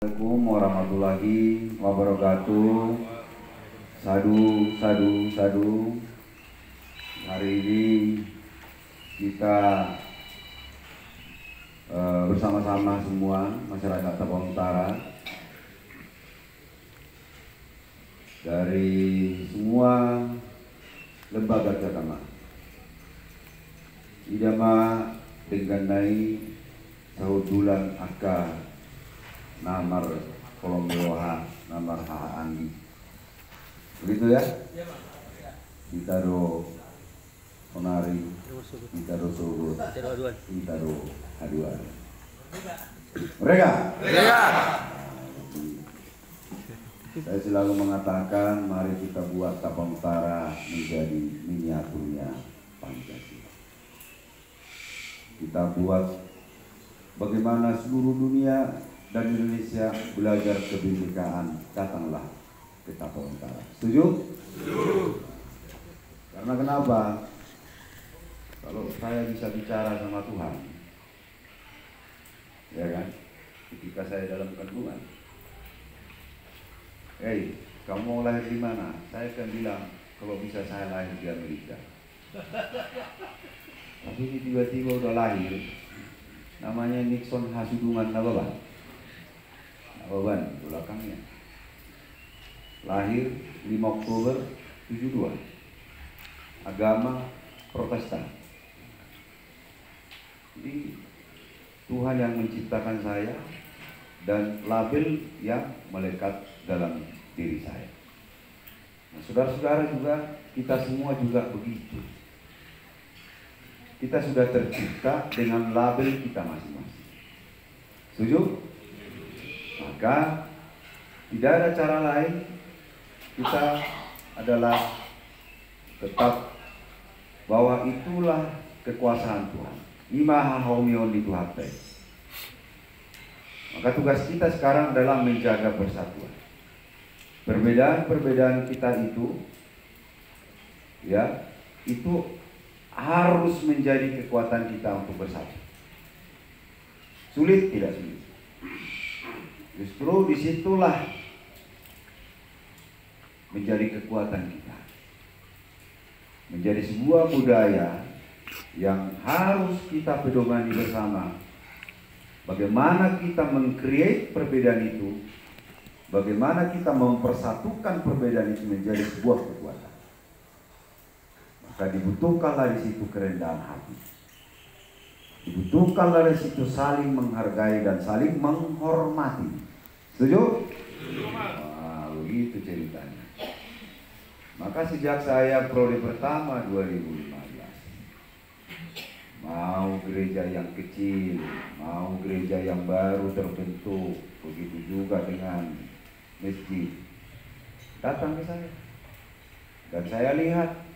Assalamualaikum warahmatullahi wabarakatuh. Sadu, sadu, sadu. Hari ini kita bersama-sama semua masyarakat Tapang Utara dari semua lembaga agama. Idama Tengganai Saudulan Aka Namar Kolombeloha Namar Haha Anggi. Begitu ya? Kita do Onari, kita do Surut, kita do Haduan. Mereka? Saya selalu mengatakan mari kita buat Tapang Utara menjadi miniaturnya Pancasila. Kita buat bagaimana seluruh dunia dan Indonesia belajar kebinekaan, datanglah ke Tapang Utara. Setuju? Setuju. Karena kenapa? Kalau saya bisa bicara sama Tuhan, ya kan? Ketika saya dalam kandungan, hey, kamu mau lahir di mana? Saya akan bilang, kalau bisa saya lahir di Amerika. Tapi ini tiba-tiba udah lahir, namanya Nixon Hasudungan Nababan. Nababan belakangnya. Lahir 5 Oktober 72. Agama Protestan. Jadi Tuhan yang menciptakan saya dan label yang melekat dalam diri saya. Nah, saudara-saudara juga, kita semua juga begitu. Kita sudah tercipta dengan label kita masing-masing. Setuju? Maka tidak ada cara lain, kita adalah tetap bahwa itulah kekuasaan Tuhan. Imaha homion di Tuhan. Maka tugas kita sekarang adalah menjaga persatuan. Perbedaan-perbedaan kita itu, ya, itu harus menjadi kekuatan kita untuk bersatu. Sulit? Tidak sulit. Justru disitulah menjadi kekuatan kita. Menjadi sebuah budaya yang harus kita pedomani bersama. Bagaimana kita meng-create perbedaan itu, bagaimana kita mempersatukan perbedaan itu menjadi sebuah kekuatan. Maka dibutuhkanlah di situ kerendahan hati. Dibutuhkanlah di situ saling menghargai dan saling menghormati. Setuju? Nah, begitu ceritanya. Maka sejak saya prodi pertama 2015, mau gereja yang kecil, mau gereja yang baru terbentuk, begitu juga dengan masjid, datang ke saya. Dan saya lihat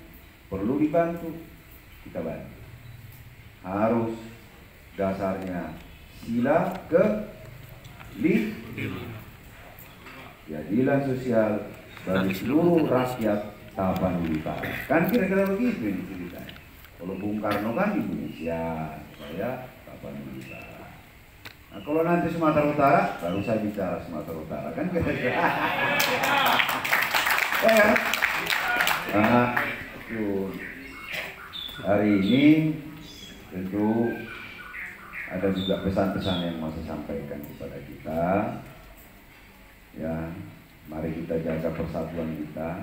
perlu dibantu, kita bantu. Harus dasarnya sila keadilan sosial bagi seluruh rakyat Tapan Utara. Kan kira-kira begitu ini ceritanya. Kalau Bung Karno kan Indonesia, saya Tapan Utara. Nah, kalau nanti Sumatera Utara, baru saya bicara Sumatera Utara, kan kira-kira. Ya. Nah, hari ini tentu ada juga pesan-pesan yang mau saya sampaikan kepada kita. Ya, mari kita jaga persatuan kita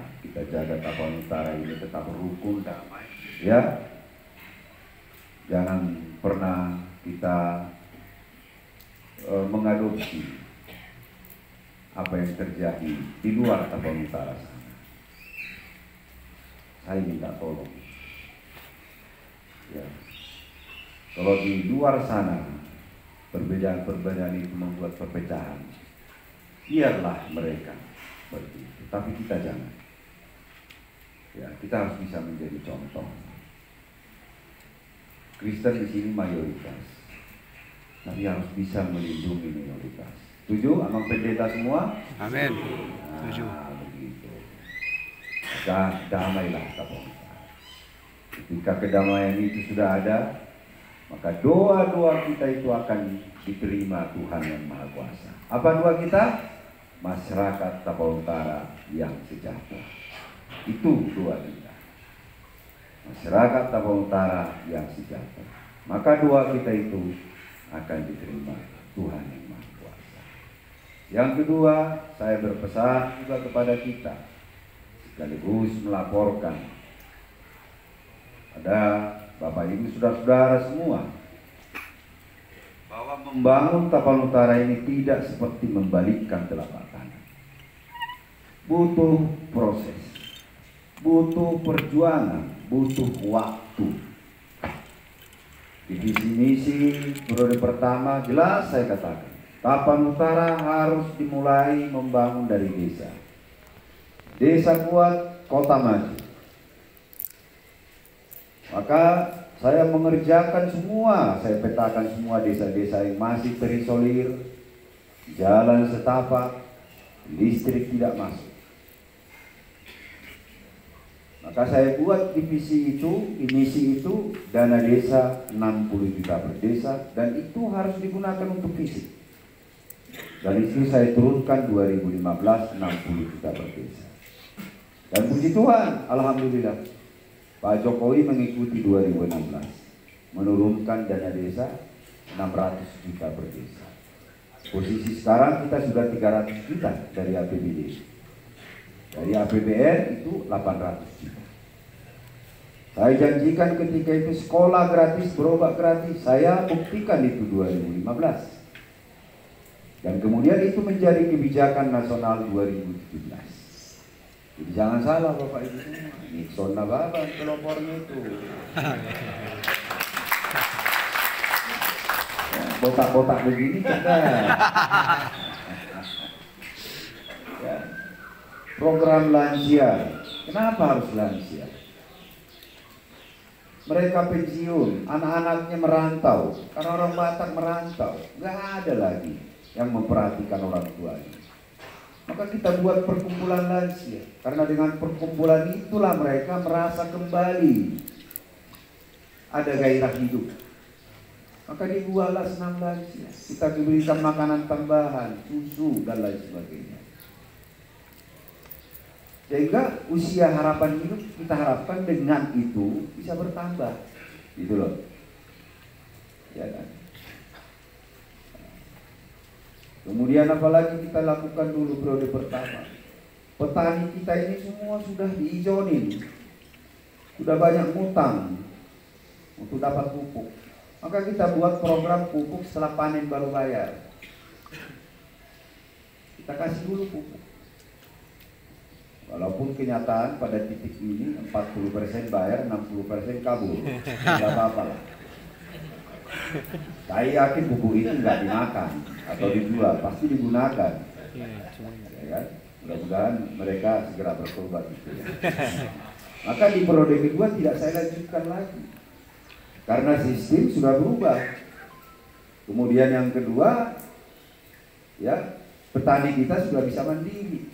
jaga Tapang Utara ini tetap rukun damai. Ya, jangan pernah kita mengadopsi apa yang terjadi di luar Tapang Utara sana. Saya minta tolong. Ya, kalau di luar sana perbedaan-perbedaan itu membuat perpecahan, biarlah mereka seperti itu. Tapi kita jangan. Ya, kita harus bisa menjadi contoh. Kristen di sini mayoritas, tapi harus bisa melindungi minoritas. Setuju, Abang Pendeta semua? Amin. Setuju. Begitu. Maka damailah Tapang Utara. Ketika kedamaian itu sudah ada, maka doa-doa kita itu akan diterima Tuhan yang Maha Kuasa. Apa doa kita? Masyarakat Tapal Utara yang sejahtera. Itu doa kita. Masyarakat Tapal Utara yang sejahtera. Maka doa kita itu akan diterima Tuhan yang Maha Kuasa. Yang kedua, saya berpesan juga kepada kita, sekaligus melaporkan ada Bapak Ibu saudara-saudara semua, bahwa membangun Tapal Utara ini tidak seperti membalikkan telapak tangan. Butuh proses, butuh perjuangan, butuh waktu. Di visi misi periode pertama jelas saya katakan, Tapal Utara harus dimulai membangun dari desa. Desa kuat, kota maju. Maka saya mengerjakan semua, saya petakan semua desa-desa yang masih terisolir, jalan setapak, listrik tidak masuk. Maka saya buat divisi itu, misi itu, dana desa 60 juta per desa, dan itu harus digunakan untuk fisik. Dan itu saya turunkan 2015 60 juta per desa. Dan puji Tuhan, alhamdulillah, Pak Jokowi mengikuti 2016, menurunkan dana desa 600 juta per desa. Posisi sekarang kita sudah 300 juta dari APBD. Dari APBN itu 800 juta. Saya janjikan ketika itu sekolah gratis, berobat gratis. Saya buktikan itu 2015. Dan kemudian itu menjadi kebijakan nasional 2017. Jadi jangan salah Bapak Ibu semua. Nixon Nababa pelopornya itu. Botak-botak begini cerdas. Ya. Program lansia, kenapa harus lansia? Mereka pensiun, anak-anaknya merantau, karena orang Batak merantau, nggak ada lagi yang memperhatikan orang tuanya. Maka kita buat perkumpulan lansia, karena dengan perkumpulan itulah mereka merasa kembali ada gairah hidup. Maka dibuatlah senam lansia, kita diberikan makanan tambahan, susu dan lain sebagainya. Sehingga usia harapan hidup kita harapkan dengan itu bisa bertambah, gitu loh, ya kan? Kemudian apalagi kita lakukan dulu periode pertama, petani kita ini semua sudah diizonin, sudah banyak ngutang untuk dapat pupuk. Maka kita buat program pupuk setelah panen baru bayar. Kita kasih dulu pupuk. Walaupun kenyataan pada titik ini 40% bayar, 60% kabur, tidak apa-apa lah. Saya yakin pupuk itu nggak dimakan atau dijual, pasti digunakan. Ya kan? Mudah-mudahan mereka segera bertobat gitu ya. Maka di periode kedua tidak saya lanjutkan lagi, karena sistem sudah berubah. Kemudian yang kedua, ya, petani kita sudah bisa mandiri.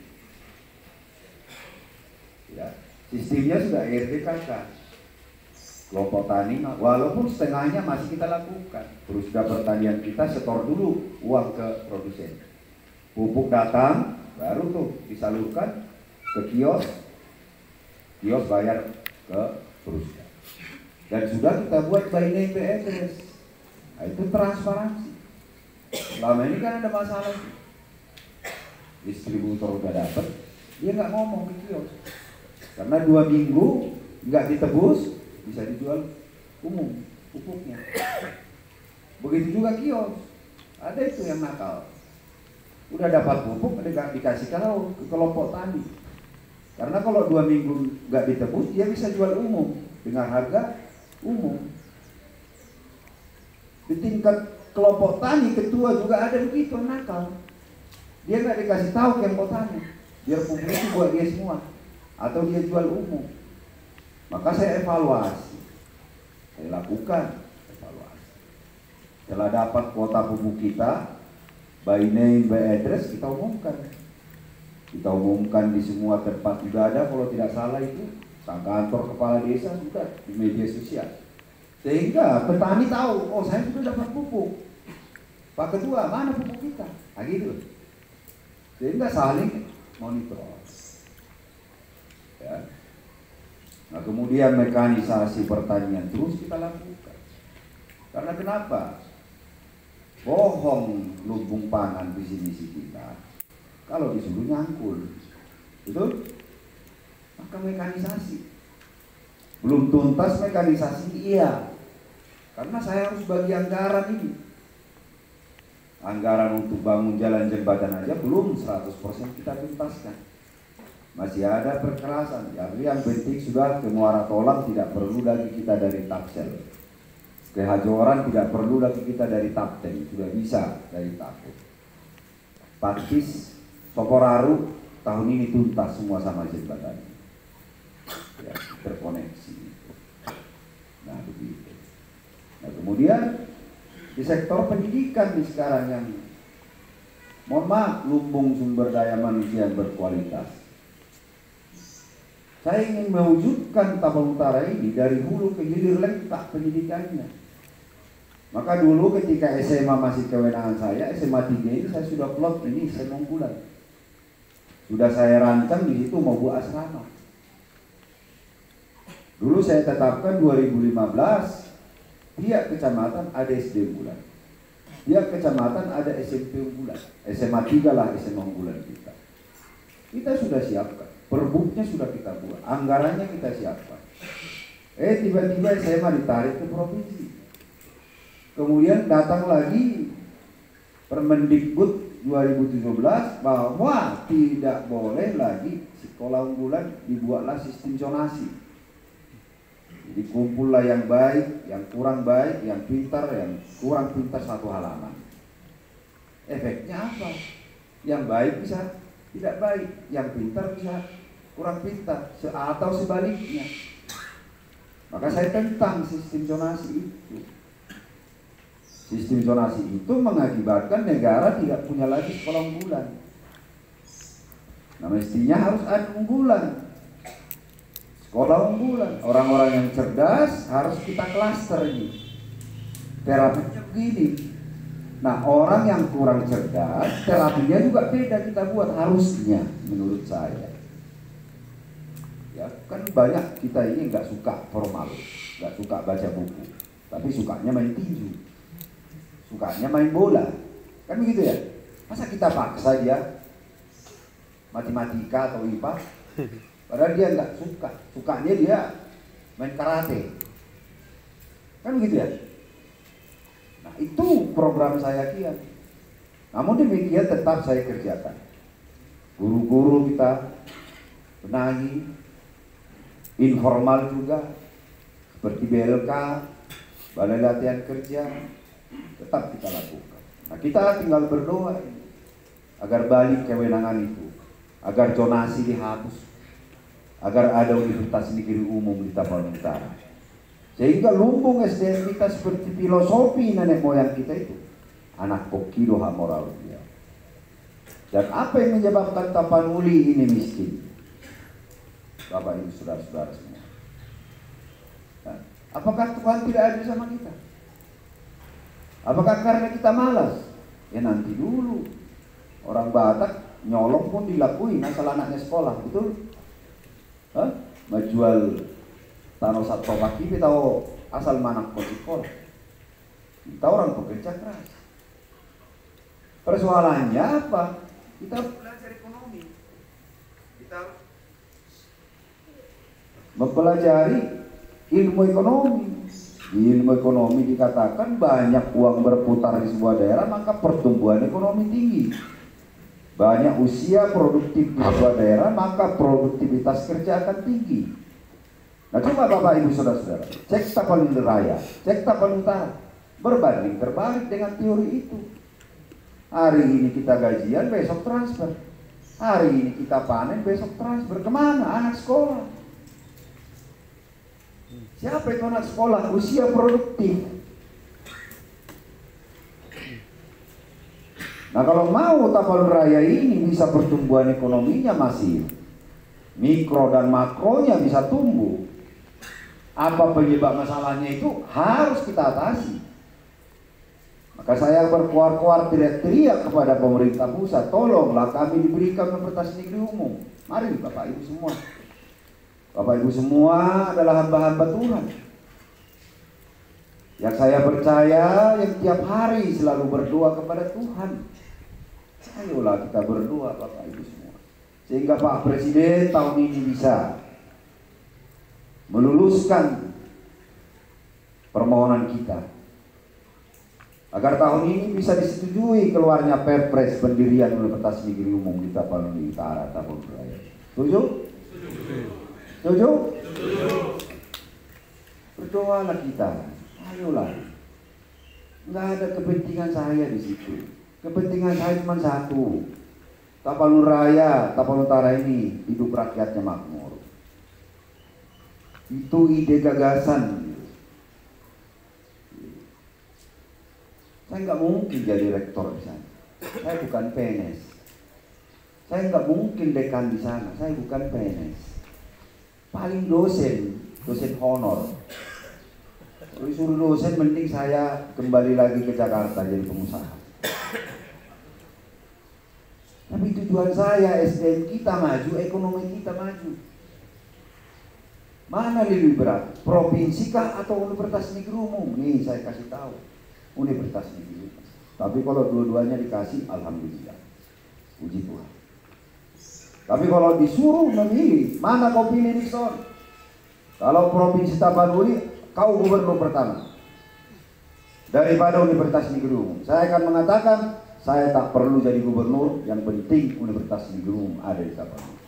Ya, sistemnya sudah RDKK, kelompok tani, walaupun setengahnya masih kita lakukan. Terus sudah pertanian kita setor dulu uang ke produsen. Pupuk datang, baru tuh disalurkan ke kios bayar ke perusahaan. Dan sudah kita buat by name by address. Nah, itu transparansi. Selama ini kan ada masalah. Distributor udah dapat, dia nggak ngomong ke kios. Karena 2 minggu nggak ditebus, bisa dijual umum pupuknya. Begitu juga kios, ada itu yang nakal. Udah dapat pupuk, dikasih kalau ke kelompok tani. Karena kalau 2 minggu nggak ditebus, dia bisa jual umum dengan harga umum. Di tingkat kelompok tani, ketua juga ada begitu nakal. Dia nggak dikasih tahu kelompok tani, biar pupuk itu buat dia semua. Atau dia jual umum. Maka saya evaluasi, saya lakukan evaluasi. Setelah dapat kuota pupuk kita, by name by address, kita umumkan di semua tempat juga ada. Kalau tidak salah itu kantor kepala desa sudah di media sosial, sehingga petani tahu, oh saya sudah dapat pupuk. Pak Ketua, mana pupuk kita? Nah gitu. Sehingga saling monitor. Ya. Nah kemudian mekanisasi pertanian terus kita lakukan. Karena kenapa? Bohong lumbung pangan visi misi kita kalau disuruh nyangkul, betul? Maka mekanisasi belum tuntas mekanisasi iya, karena saya harus bagi anggaran ini. Anggaran untuk bangun jalan jembatan aja belum 100% kita tuntaskan. Masih ada perkerasan. Jadi yang penting sudah ke Muara Tolang tidak perlu lagi kita dari Tapsel. Ke Hajoran tidak perlu lagi kita dari Tapten, sudah bisa dari Tapten. Pakis, Sokoraru tahun ini tuntas semua sama jembatan. Ya, terkoneksi. Nah begitu. Nah kemudian di sektor pendidikan di sekarang yang mohon maaf lumbung sumber daya manusia yang berkualitas. Saya ingin mewujudkan Tapal Utara ini dari hulu ke hilir lengkap pendidikannya. Maka dulu ketika SMA masih kewenangan saya, SMA 3 ini saya sudah plot ini SMA unggulan. Sudah saya rancang di situ mau buat asrama. Dulu saya tetapkan 2015 tiap kecamatan ada SD unggulan. Tiap kecamatan ada SMP unggulan. SMA 3 lah SMA unggulan kita. Kita sudah siapkan. Perbuknya sudah kita buat. Anggarannya kita siapkan. Tiba-tiba SMA ditarik ke provinsi. Kemudian datang lagi Permendikbud 2017 bahwa tidak boleh lagi sekolah unggulan, dibuatlah sistem zonasi. Jadi kumpullah yang baik, yang kurang baik, yang pintar, yang kurang pintar satu halaman. Efeknya apa? Yang baik bisa tidak baik, yang pintar bisa kurang pintar, atau sebaliknya. Maka saya tentang sistem zonasi itu. Sistem zonasi itu mengakibatkan negara tidak punya lagi sekolah unggulan. Nah mestinya harus ada unggulan. Sekolah unggulan. Orang-orang yang cerdas harus kita klaster ini. Terapinya begini. Nah orang yang kurang cerdas, terapinya juga beda kita buat harusnya menurut saya. Ya kan banyak kita ini nggak suka formal, nggak suka baca buku, tapi sukanya main tinju. Sukanya main bola, kan begitu ya? Masa kita paksa dia matematika atau IPA, padahal dia nggak suka, sukanya dia main karate, kan begitu ya? Nah itu program saya kian. Namun demikian tetap saya kerjakan. Guru-guru kita benahi, informal juga, seperti BLK, Balai Latihan Kerja. Tetap kita lakukan. Nah kita tinggal berdoa agar balik kewenangan itu, agar zonasi dihapus, agar ada Universitas Negeri Umum di Tapal Utara, sehingga lumbung SDM kita seperti filosofi nenek moyang kita itu anak kokido moral dia. Dan apa yang menyebabkan Tapanuli ini miskin? Bapak Ibu saudara-saudara semua. Nah, apakah Tuhan tidak adil sama kita? Apakah karena kita malas? Ya nanti dulu. Orang Batak nyolong pun dilakuin asal anaknya sekolah, betul? Hah? Menjual tanah satu kaki kita tahu asal mana kau sekolah. Kita orang pekerja keras. Persoalannya apa? Kita harus belajar ekonomi. Kita harus mempelajari ilmu ekonomi. Di ilmu ekonomi dikatakan banyak uang berputar di sebuah daerah maka pertumbuhan ekonomi tinggi. Banyak usia produktif di sebuah daerah maka produktivitas kerja akan tinggi. Nah coba Bapak Ibu Saudara-saudara, cek Tapal Raya, cek Tapal Utara, berbanding terbalik dengan teori itu. Hari ini kita gajian, besok transfer. Hari ini kita panen, besok transfer. Kemana anak sekolah? Siapa itu anak sekolah usia produktif? Nah kalau mau Tapal Raya ini bisa pertumbuhan ekonominya masih mikro dan makronya bisa tumbuh. Apa penyebab masalahnya itu harus kita atasi. Maka saya berkuar-kuar teriak-teriak kepada pemerintah pusat, tolonglah kami diberikan Universitas Negeri Umum. Mari Bapak Ibu semua. Bapak Ibu semua adalah hamba-hamba Tuhan. Yang saya percaya yang tiap hari selalu berdoa kepada Tuhan. Ayolah kita berdoa Bapak Ibu semua. Sehingga Pak Presiden tahun ini bisa meluluskan permohonan kita. Agar tahun ini bisa disetujui keluarnya Perpres pendirian Universitas Negeri Umum di Tapanuli Utara, Tapanuli Raya. Setuju? Setuju? Berdoalah kita. Ayolah. Nggak ada kepentingan saya di situ. Kepentingan saya cuma satu. Tapanuli Raya, Tapanuli Utara ini hidup rakyatnya makmur. Itu ide gagasan. Saya nggak mungkin jadi rektor di sana. Saya bukan PNS. Saya nggak mungkin dekan di sana. Saya bukan PNS. Paling dosen honor. Kalau disuruh dosen, mending saya kembali lagi ke Jakarta jadi pengusaha. Tapi tujuan saya SDM kita maju, ekonomi kita maju. Mana lebih berat? Provinsi kah atau Universitas Negeri Umum? Nih saya kasih tahu. Universitas Negeri Umum. Tapi kalau dua-duanya dikasih, alhamdulillah. Puji Tuhan. Tapi kalau disuruh memilih, mana kau pilih Nixon? Kalau Provinsi Tapanuli, kau gubernur pertama daripada Universitas Negeri Umum. Saya akan mengatakan, saya tak perlu jadi gubernur, yang penting Universitas Negeri Umum ada di Tapanuli.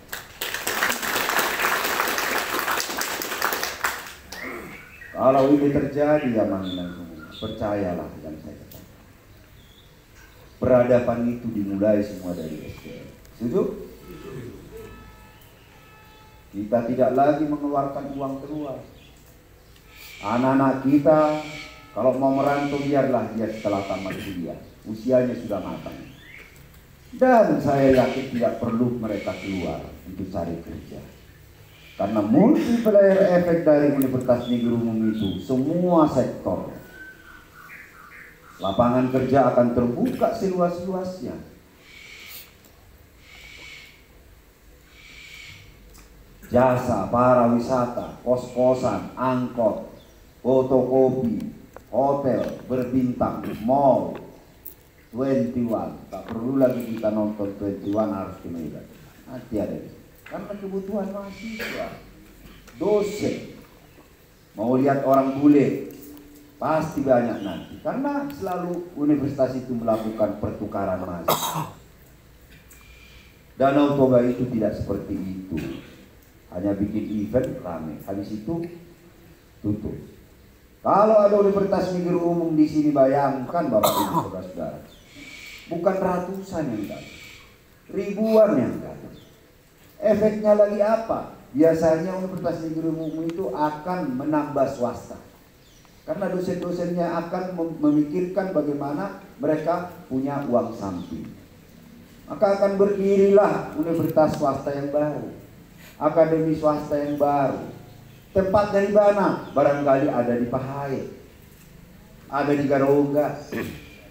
Kalau ini terjadi ya Manginan semua, percayalah yang saya katakan. Peradaban itu dimulai semua dari SDM. Setuju? Kita tidak lagi mengeluarkan uang keluar. Anak-anak kita kalau mau merantau biarlah dia setelah tamat kuliah. Usianya sudah matang. Dan saya yakin tidak perlu mereka keluar untuk cari kerja. Karena multiplier efek dari Universitas Negeri Umum itu semua sektor. Lapangan kerja akan terbuka seluas-luasnya. Jasa, pariwisata, kos-kosan, angkot, fotokopi, hotel, berbintang, mall, 21. Tak perlu lagi kita nonton 21 harus ke Medan. Nanti ada. Karena kebutuhan mahasiswa, dosen, mau lihat orang bule, pasti banyak nanti. Karena selalu universitas itu melakukan pertukaran mahasiswa. Danau Toba itu tidak seperti itu. Hanya bikin event rame, habis itu tutup. Kalau ada Universitas Negeri Umum di sini, bayangkan Bapak Ibu Saudara-saudara, bukan ratusan yang datang, ribuan yang datang. Efeknya lagi apa? Biasanya Universitas Negeri Umum itu akan menambah swasta. Karena dosen-dosennya akan memikirkan bagaimana mereka punya uang samping. Maka akan berdirilah universitas swasta yang baru, akademi swasta yang baru. Tempat dari mana? Barangkali ada di Pahai, ada di Garoga,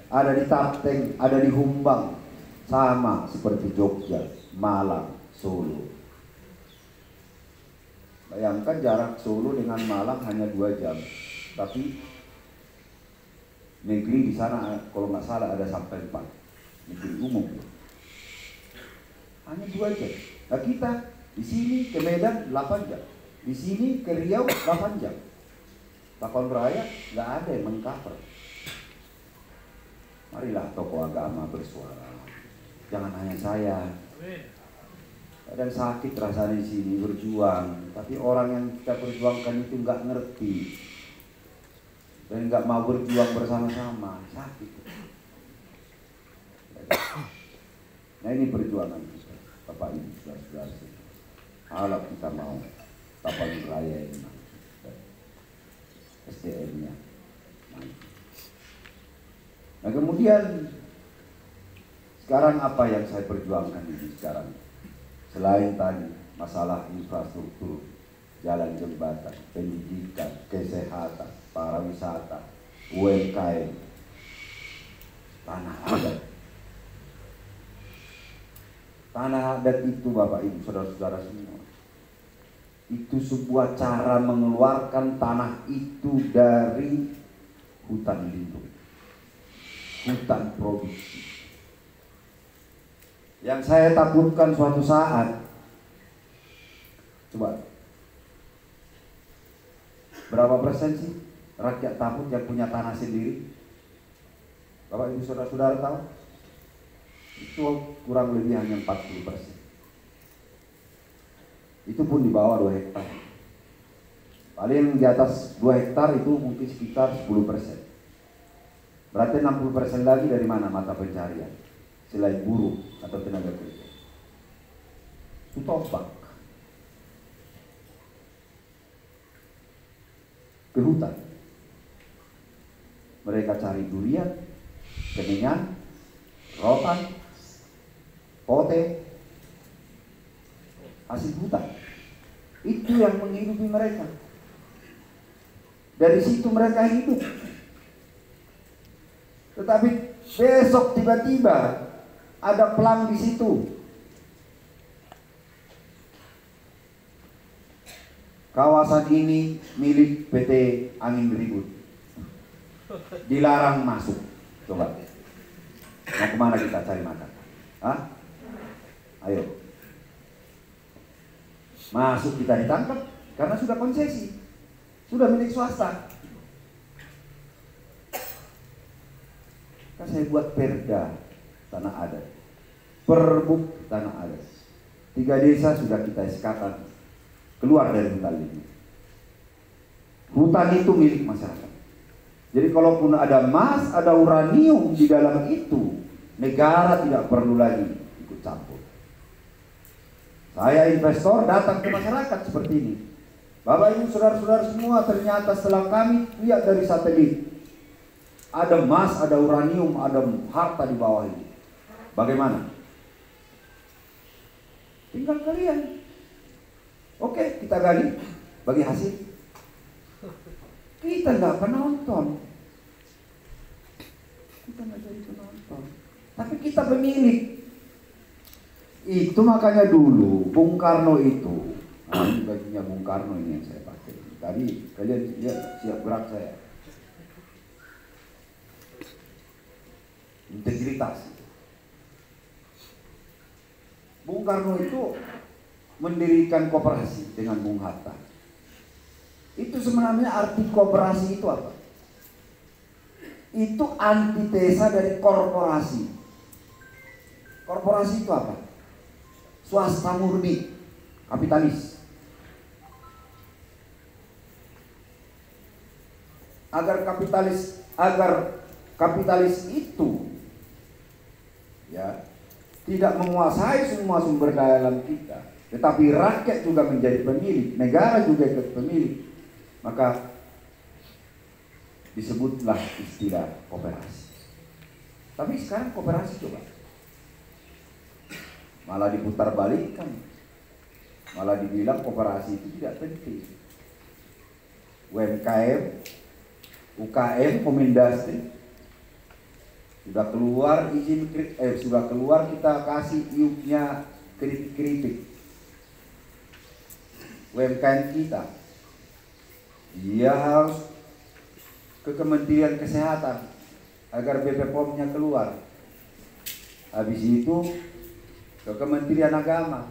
ada di Tapteng, ada di Humbang. Sama seperti Jogja, Malang, Solo. Bayangkan jarak Solo dengan Malang hanya 2 jam. Tapi negeri di sana kalau nggak salah ada sampai 4. Negeri umum. Hanya 2 jam. Nah kita di sini ke Medan 8 jam. Di sini ke Riau 8 jam. Tapanuli Raya nggak ada yang mengcover. Marilah tokoh agama bersuara. Jangan hanya saya. Kadang sakit rasanya di sini berjuang, tapi orang yang kita perjuangkan itu nggak ngerti dan nggak mau berjuang bersama-sama, sakit. Nah ini perjuangan kita, Bapak Ibu saudara-saudara. Kalau kita mau Tapanuli Raya ini, SDM-nya. Nah kemudian sekarang apa yang saya perjuangkan ini sekarang? Selain tadi masalah infrastruktur, jalan jembatan, pendidikan, kesehatan, pariwisata, UMKM. tanah adat. Tanah adat itu Bapak Ibu saudara-saudara semua, itu sebuah cara mengeluarkan tanah itu dari hutan lindung, hutan produksi. Yang saya takutkan suatu saat, coba, berapa persen sih rakyat Taput yang punya tanah sendiri? Bapak Ibu saudara-saudara tahu? Itu kurang lebih hanya 40%. Itu pun di bawah 2 hektar. Paling di atas 2 hektar itu mungkin sekitar 10%. Berarti 60% lagi dari mana mata pencarian selain buruh atau tenaga kerja? Itu tombak ke hutan. Mereka cari durian, kemenyan, rotan, pote, hasil hutan. Itu yang menghidupi mereka. Dari situ mereka hidup. Tetapi besok tiba-tiba ada pelang di situ. Kawasan ini milik PT Angin Ribut. Dilarang masuk. Coba. Mau kemana kita cari makan? Hah? Ayo. Masuk kita ditangkap karena sudah konsesi. Sudah milik swasta. Kan saya buat perda tanah adat, perbuk tanah adat. 3 desa sudah kita SK-kan keluar dari hutan ini. Hutan itu milik masyarakat. Jadi kalaupun ada emas, ada uranium di dalam itu, negara tidak perlu lagi ikut campur. Saya investor datang ke masyarakat seperti ini. Bapak Ibu saudara-saudara semua, ternyata setelah kami lihat dari satelit, ada emas, ada uranium, ada harta di bawah ini. Bagaimana? Tinggal kalian. Oke, kita gali, bagi hasil. Kita nggak penonton. Kita nggak jadi penonton. Tapi kita pemilik. Itu makanya dulu Bung Karno itu, ini bajunya Bung Karno ini yang saya pakai. Tadi kalian lihat siap gerak saya. Integritas. Bung Karno itu mendirikan koperasi dengan Bung Hatta. Itu sebenarnya arti koperasi itu apa? Itu antitesa dari korporasi. Korporasi itu apa? Swasta murni, kapitalis. Agar kapitalis itu ya tidak menguasai semua sumber daya alam kita, tetapi rakyat juga menjadi pemilik, negara juga ikut pemilik, maka disebutlah istilah koperasi. Tapi sekarang koperasi coba malah diputar balikkan, malah dibilang koperasi itu tidak penting. UMKM, UKM, Komindastri sudah keluar izin, sudah keluar kita kasih iupnya kritik-kritik. UMKM kita, dia harus ke Kementerian Kesehatan agar BPOM-nya keluar. Habis itu ke Kementerian Agama,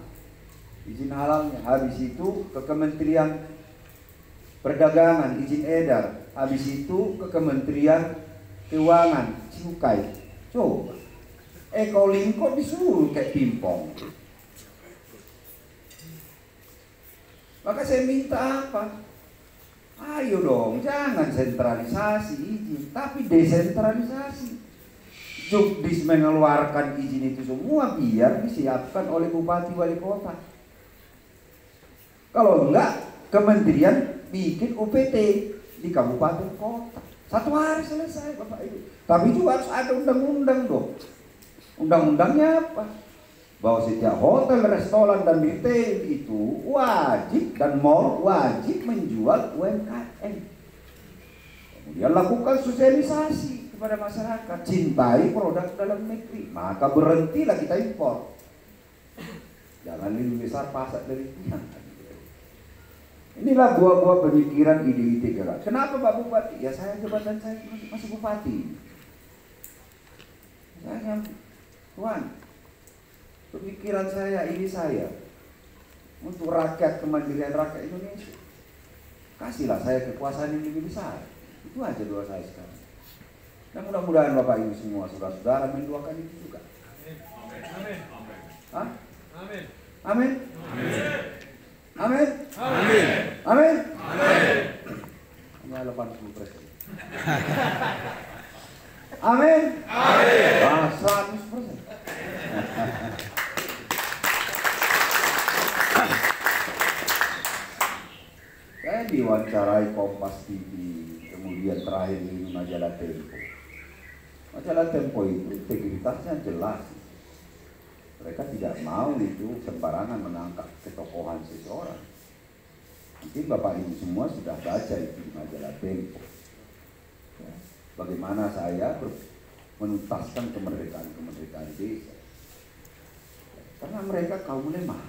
izin halalnya. Habis itu ke Kementerian Perdagangan, izin edar. Habis itu ke Kementerian Keuangan, cukai. Coba, Ekolingko disuruh kayak pimpong. Maka saya minta apa? Ayo dong, jangan sentralisasi izin, tapi desentralisasi. Jukdis mengeluarkan izin itu semua biar disiapkan oleh bupati wali kota. Kalau enggak, kementerian bikin UPT di kabupaten kota. 1 hari selesai Bapak Ibu. Tapi juga harus ada undang-undang dong. Undang-undangnya apa? Bahwa setiap hotel, restoran, dan retail itu wajib, dan mall wajib menjual UMKM. Kemudian lakukan sosialisasi kepada masyarakat, cintai produk dalam negeri, maka berhentilah kita impor. Jangan lebih besar pasak dari Tiang. Inilah buah-buah pemikiran ide-ide gerak. Kenapa Pak Bupati? Ya saya jabatan saya masih bupati. Saya Tuhan, pemikiran saya, ini saya untuk rakyat, kemandirian rakyat Indonesia. Kasihlah saya kekuasaan yang lebih besar. Itu aja doa saya sekarang. Dan mudah-mudahan Bapak Ibu semua saudara-saudara mendoakan itu juga. Amin. Hah? Amin. Amin. Amin. Amin. Amin. Amin. Hanya 80%. Amin. Amin. 100%. Saya diwawancarai Kompas TV, kemudian terakhir ini majalah Tempo. Majalah Tempo itu integritasnya jelas. Mereka tidak mau itu sembarangan menangkap ketokohan seseorang. Mungkin Bapak Ibu semua sudah baca itu di majalah Tempo. Ya, bagaimana saya menuntaskan kemerdekaan desa. Karena mereka kaum lemah,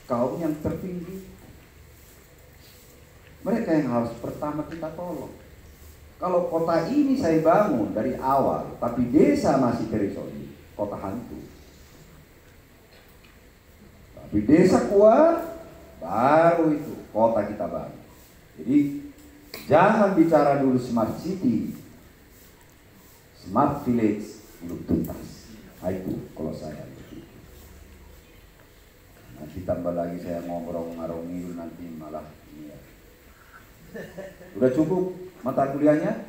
kaum yang tertinggi. Mereka yang harus pertama kita tolong. Kalau kota ini saya bangun dari awal, tapi desa masih terisolir, kota hantu. Tapi desa kuat, baru itu kota kita bangun. Jadi jangan bicara dulu smart city, smart village belum tuntas. Nah, itu kalau saya begitu. Nanti tambah lagi saya ngomong-ngomong nanti malah ini ya. Udah cukup mata kuliahnya?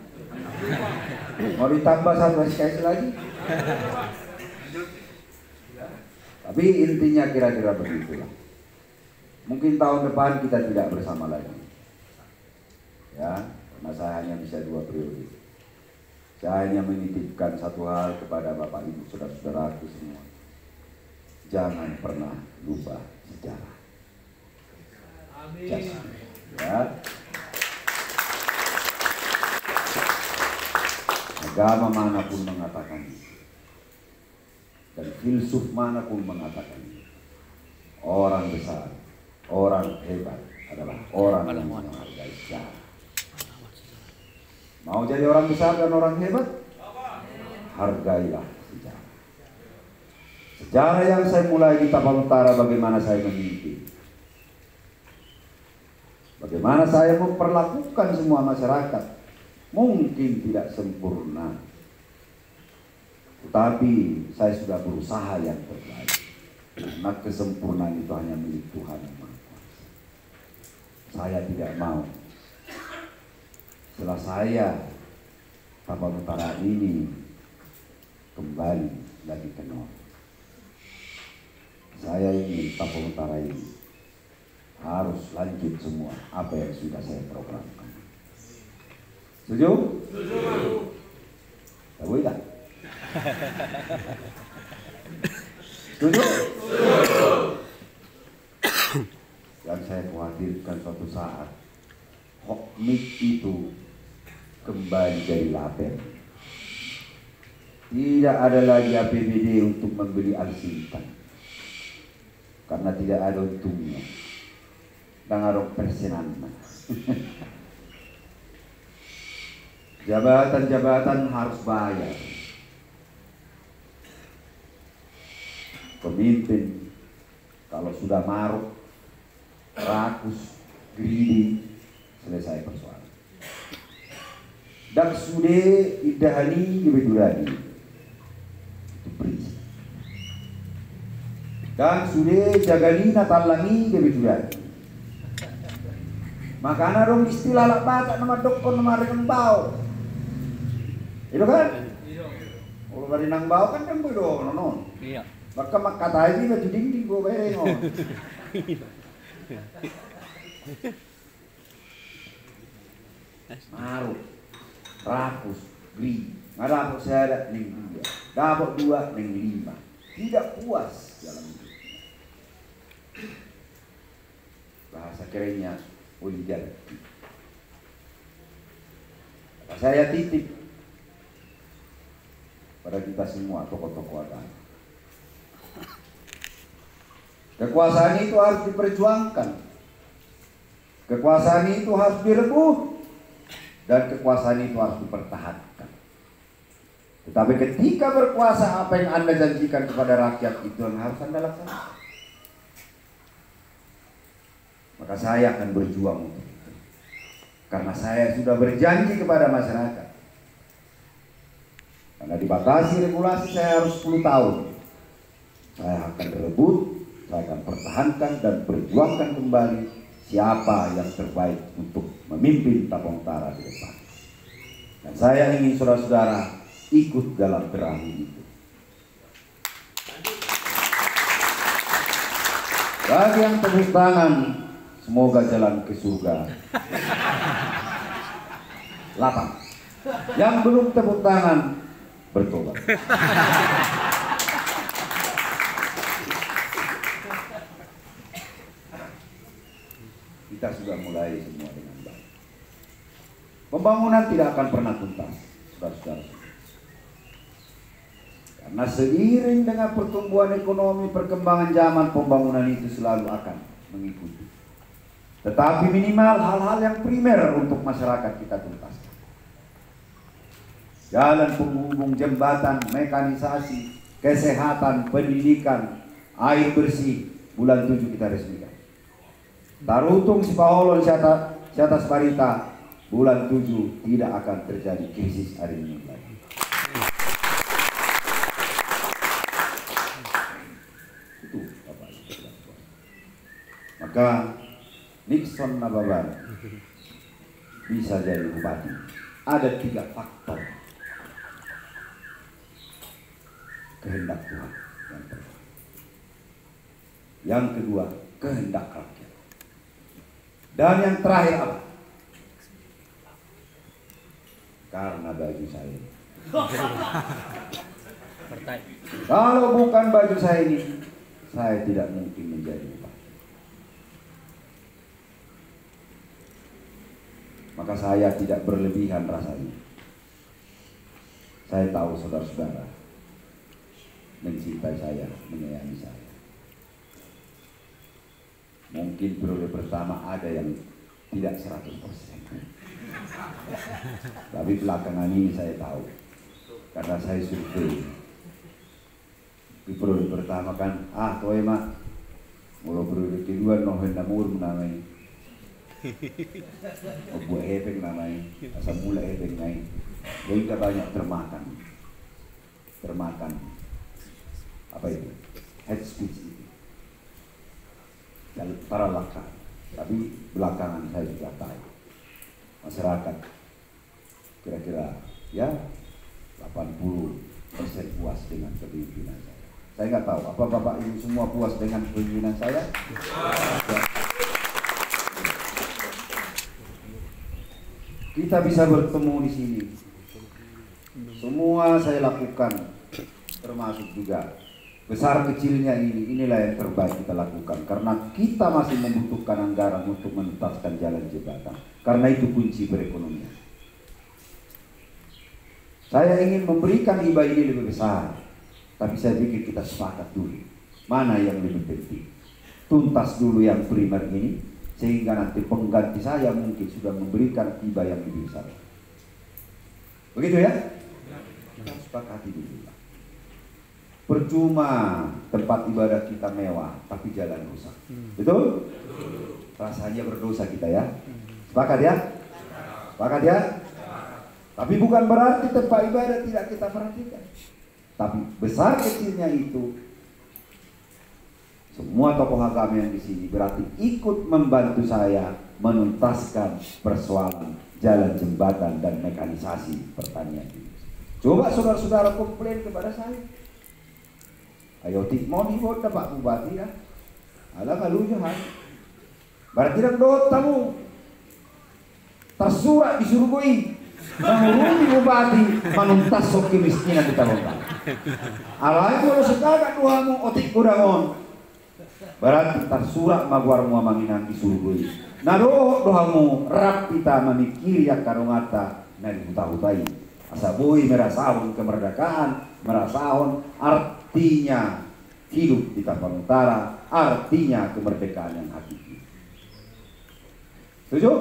Mau ditambah satu SKS lagi? Tapi intinya kira-kira begitulah. Mungkin tahun depan kita tidak bersama lagi. Ya, karena saya hanya bisa 2 periode. Saya hanya menitipkan satu hal kepada Bapak Ibu saudara-saudaraku semua. Jangan pernah lupa sejarah. Amin. Ya. Agama manapun mengatakan itu, dan filsuf manapun mengatakan itu. Orang besar, orang hebat adalah orang yang menghargai sejarah. Mau jadi orang besar dan orang hebat? Hargailah sejarah. Sejarah yang saya mulai di Tapal Utara, bagaimana saya memimpin, bagaimana saya memperlakukan semua masyarakat. Mungkin tidak sempurna, tetapi saya sudah berusaha yang terbaik. Karena kesempurnaan itu hanya milik Tuhan yang Maha Kuasa. Saya tidak mau setelah saya Tapal Utara ini kembali lagi ke nol. Saya ingin Tapal Utara ini harus lanjut semua apa yang sudah saya programkan. Setuju? Setuju. Tahu tak? Setuju? Setuju. Yang saya khawatirkan suatu saat Hokmik itu kembali jadi laten. Tidak ada lagi APBD untuk membeli Al-Sintan, karena tidak ada untungnya dan ada persenan. Jabatan-jabatan harus bayar. Pemimpin kalau sudah maruk, rakus, greedy, selesai persoalan. Dak sude idahani gebedurani, itu prinsip. Dan sude jagani natalangi gebedurani. Makanya dong istilah lah baca nama dokon nama rekembau. Itu kan? Iya. Kalau bari nang bau kan kan bodo nonon. Iya. Baka makata ini baju dinding go berengon. Maruk, rakus, gri, ngadapok saya ning 2, dapok 2 ning 5. Tidak puas dalam hidup. Bahasa kerennya oligarki. Saya titip pada kita semua tokoh-tokoh agama. Kekuasaan itu harus diperjuangkan. Kekuasaan itu harus direbut. Dan kekuasaan itu harus dipertahankan. Tetapi ketika berkuasa, apa yang Anda janjikan kepada rakyat itu yang harus Anda laksanakan. Maka saya akan berjuang untuk itu. Karena saya sudah berjanji kepada masyarakat. Karena dibatasi regulasi saya harus 10 tahun. Saya akan rebut, saya akan pertahankan dan perjuangkan kembali siapa yang terbaik untuk memimpin Tapong Utara di depan. Dan saya ingin saudara-saudara ikut dalam perahu itu. Bagi yang tepuk tangan, semoga jalan ke surga lapang. Yang belum tepuk tangan, bertobat. Kita sudah mulai semua dengan baik. Pembangunan tidak akan pernah tuntas, saudara-saudara. Karena seiring dengan pertumbuhan ekonomi, perkembangan zaman, pembangunan itu selalu akan mengikuti. Tetapi minimal hal-hal yang primer untuk masyarakat kita tuntaskan. Jalan penghubung, jembatan, mekanisasi, kesehatan, pendidikan, air bersih, bulan 7 kita resmikan. Tarutung Sipaholon Siatas Barita, bulan 7 tidak akan terjadi krisis air minum lagi. Itu Bapak Ibu. Maka Nixon Nababan bisa jadi bupati. Ada 3 faktor kehendak Tuhan yang pertama. Yang kedua, kehendak rakyat. Dan yang terakhir apa? Karena baju saya. Kalau bukan baju saya ini, saya tidak mungkin menjadi bupati. Maka saya tidak berlebihan rasanya. Saya tahu saudara-saudara mencintai saya, menyayangi saya. Mungkin periode pertama ada yang tidak 100%. Tapi belakangan ini saya tahu. Karena saya survei. Di periode pertama kan, toh emak. Mulai periode kedua, nohen namur menamai. Buat hepeng namai. Asal mula hepeng naik. Jadi kita banyak termakan. Apa itu? Head speech itu. Dan para laka. Tapi belakangan saya juga tahu masyarakat kira-kira ya 80% puas dengan kepemimpinan saya. Saya nggak tahu apa Bapak Ibu semua puas dengan kepemimpinan saya. Kita bisa bertemu di sini. Semua saya lakukan, termasuk juga besar kecilnya inilah yang terbaik kita lakukan. Karena kita masih membutuhkan anggaran untuk menuntaskan jalan jembatan. Karena itu kunci perekonomian. Saya ingin memberikan hibah ini lebih besar. Tapi saya pikir kita sepakat dulu. Mana yang lebih penting? Tuntas dulu yang primer ini. Sehingga nanti pengganti saya mungkin sudah memberikan hibah yang lebih besar. Begitu ya? Kita sepakati dulu. Percuma tempat ibadah kita mewah, tapi jalan rusak. Betul? Rasanya berdosa kita ya. Sepakat ya? Sepakat ya? Tapi bukan berarti tempat ibadah tidak kita perhatikan. Tapi besar kecilnya itu, semua tokoh agama yang di sini berarti ikut membantu saya menuntaskan persoalan jalan jembatan dan mekanisasi pertanian ini. Coba saudara-saudara komplain kepada saya. Ayo mau dibuat Pak Bupati ya. Alah kalau jahat. Berarti dak dot tamu. Tersurat disurugoi. Mengurusi bupati menuntas sok kemiskinan di Tapong Utara. Alah kalau sekarang tuamu otik kudangon. Berarti tersurat maguarmu amanginan disurugoi. Nah dohamu rap kita memikir ya karungata na dihutai-hutai. Asabui merasahun kemerdekaan, merasahun artinya hidup di Tapanuli Utara, artinya kemerdekaan yang hakiki. Setuju?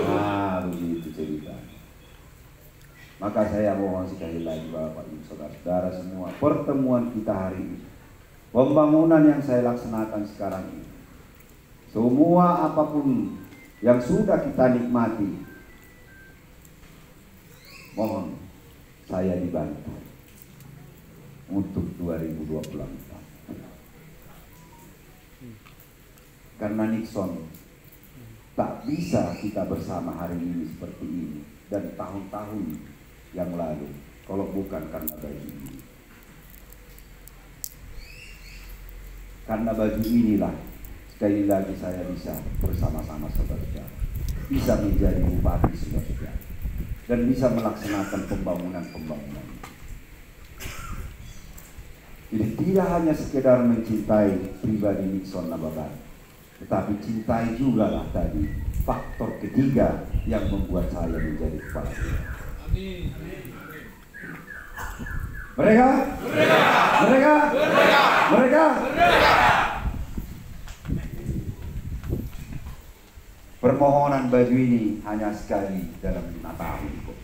Nah, begitu cerita. Maka saya mohon sekali lagi Bapak Ibu Saudara-saudara semua, pertemuan kita hari ini, pembangunan yang saya laksanakan sekarang ini, semua apapun yang sudah kita nikmati, mohon saya dibantu untuk 2024. Karena Nixon tak bisa kita bersama hari ini seperti ini dan tahun-tahun yang lalu kalau bukan karena baju ini. Karena baju inilah sekali lagi saya bisa bersama-sama saudara-saudara, bisa menjadi bupati saudara-saudara, dan bisa melaksanakan pembangunan-pembangunan. Jadi tidak hanya sekedar mencintai pribadi Nixon Nababan, tetapi cintai juga lah tadi faktor ketiga yang membuat saya menjadi kepala daerah. Amin. Mereka, permohonan baju ini hanya sekali dalam 5 tahun kok.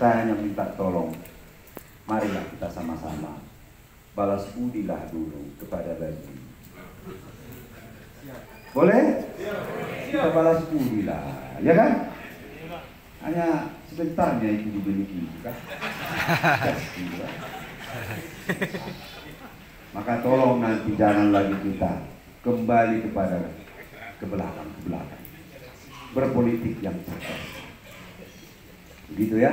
Saya hanya minta tolong, marilah kita sama-sama balas budilah dulu kepada baju. Boleh? Kita balas budilah, ya kan? Hanya sebentarnya itu dimiliki, kan? Maka tolong nanti jangan lagi kita kembali kepada ke belakang, berpolitik yang cerdas. Begitu ya?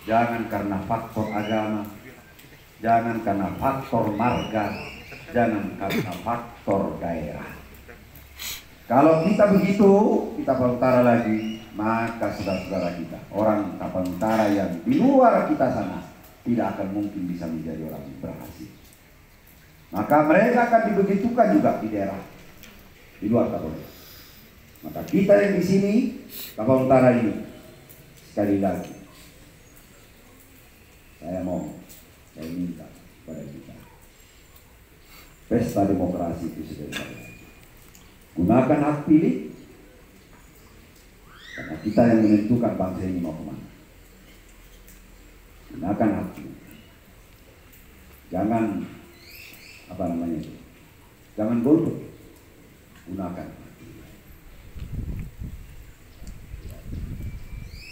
Jangan karena faktor agama, jangan karena faktor marga, jangan karena faktor daerah. Kalau kita begitu, kita Tapanuli Utara lagi, maka saudara-saudara kita, orang Tapanuli Utara yang di luar kita sana, tidak akan mungkin bisa menjadi orang yang berhasil. Maka mereka akan dibegitukan juga di daerah di luar Tapanuli. Maka kita yang di sini Tapanuli Utara ini, sekali lagi saya minta kepada kita, pesta demokrasi itu sekali. Gunakan hak pilih, karena kita yang menentukan bangsa ini mau kemana. Gunakan hak pilih. Jangan jangan golput. Gunakan hak pilih.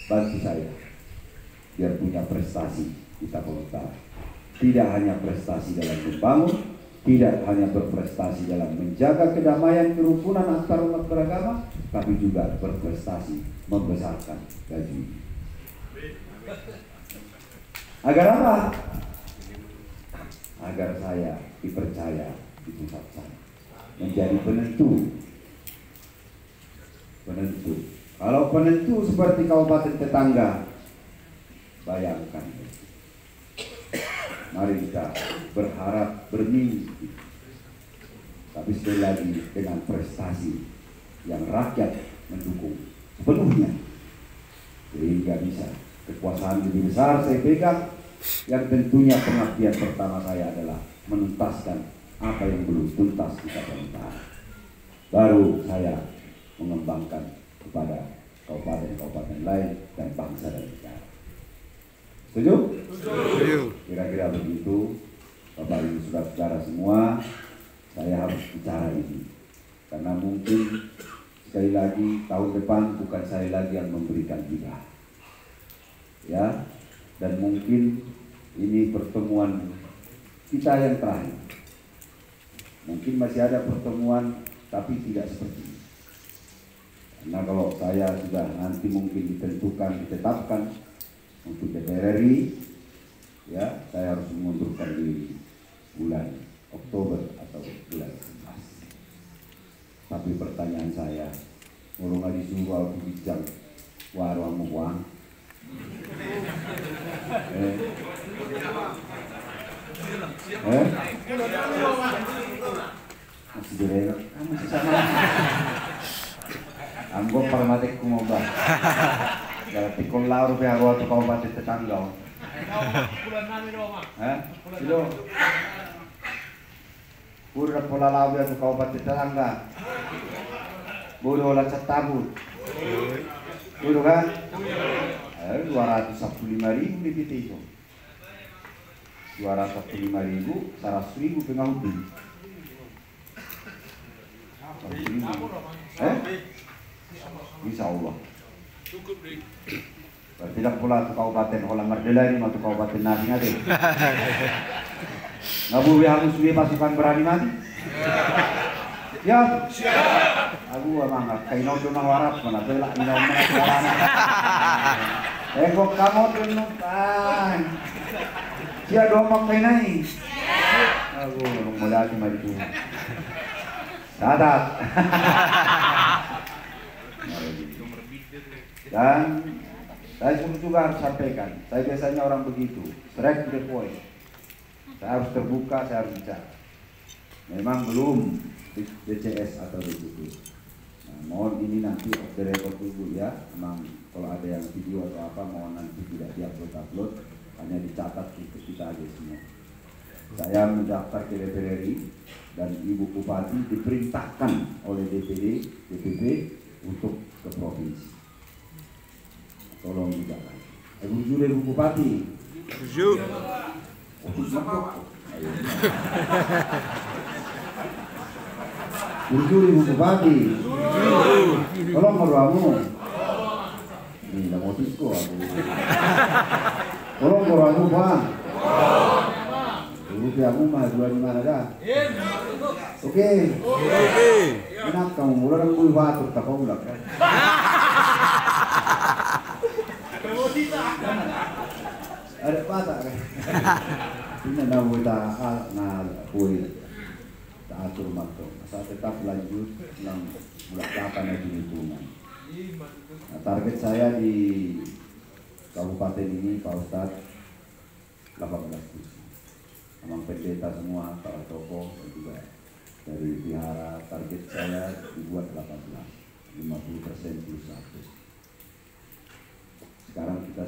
Bantu saya biar punya prestasi di Tapanuli Utara. Tidak hanya prestasi dalam membangun, tidak hanya berprestasi dalam menjaga kedamaian kerukunan antar umat beragama, tapi juga berprestasi membesarkan baju ini. Agar apa? Agar saya dipercaya di pusat saya menjadi penentu. Kalau penentu seperti kabupaten tetangga, bayangkan. Mari kita berharap, bermimpi, tapi sekali lagi dengan prestasi yang rakyat mendukung sepenuhnya, sehingga bisa kekuasaan lebih besar saya pegang, yang tentunya pengabdian pertama saya adalah menuntaskan apa yang belum tuntas di Tapanuli Utara. Baru saya mengembangkan kepada kabupaten-kabupaten lain dan bangsa dan negara. Setuju? Kira-kira begitu, Bapak Ibu Saudara-saudara semua, saya harus bicara ini. Karena mungkin sekali lagi tahun depan bukan saya lagi yang memberikan hibah. Ya, dan mungkin ini pertemuan kita yang terakhir. Mungkin masih ada pertemuan tapi tidak seperti ini. Karena kalau saya sudah nanti mungkin ditetapkan untuk DPR RI, ya saya harus mengundurkan diri bulan Oktober atau bulan 11. Tapi pertanyaan saya, kalau nggak disuruh aku bicara warung uang, masih direlak, masih sama. Anggap parmatik kumobah. Kalau tikol laur pe aku atau kabupaten tetangga. Bulan nami dong, Mak. Hah? Silo. Pura pola laur atau kabupaten tetangga. Bodoh lah cetabut. Bodoh kan? 245.000 DPT itu. 245.000, 100.000 pengauti. 100.000. Insya Allah. Tidak pula tu kabupaten Kolam Merdela ini atau kabupaten Nasi ada. Ngabu harus pasukan berani mati. Siap. Aku emang kainau tu warap mana belak inau mana jalan. Kok kamu tunutan. Siap dompak kainai. Aku mulai mari tu. Dadat. Dan saya juga harus sampaikan, saya biasanya orang begitu, straight to the point. Saya harus terbuka, saya harus bicara. Memang belum DCS atau DCP. Nah, mohon ini nanti off the record dulu ya. Memang kalau ada yang video atau apa, mohon nanti tidak diupload, hanya dicatat untuk kita aja semua. Saya mendaftar ke DPR RI dan Ibu Bupati diperintahkan oleh DPD, DPP untuk ke provinsi. Tolong dijaga. Jujur Ibu Bupati. Jujur. Jujur Ibu Bupati. Tolong meruamu. Ini nggak mau disko aku. Tolong meruamu Bang. Ibu aku mah dua di mana dah? Oke. Enak kamu mulai aku batuk tak kau ulang. Ada patah kan? Ini nak kita nak kui tak atur makro. Asal tetap lanjut dalam bulan kapan lagi lingkungan. Nah, target saya di kabupaten ini Pak Ustadz 18 kursi. Memang pendeta semua, para tokoh dan juga dari wihara. Target saya dibuat 18, 50% plus 1. Sekarang kita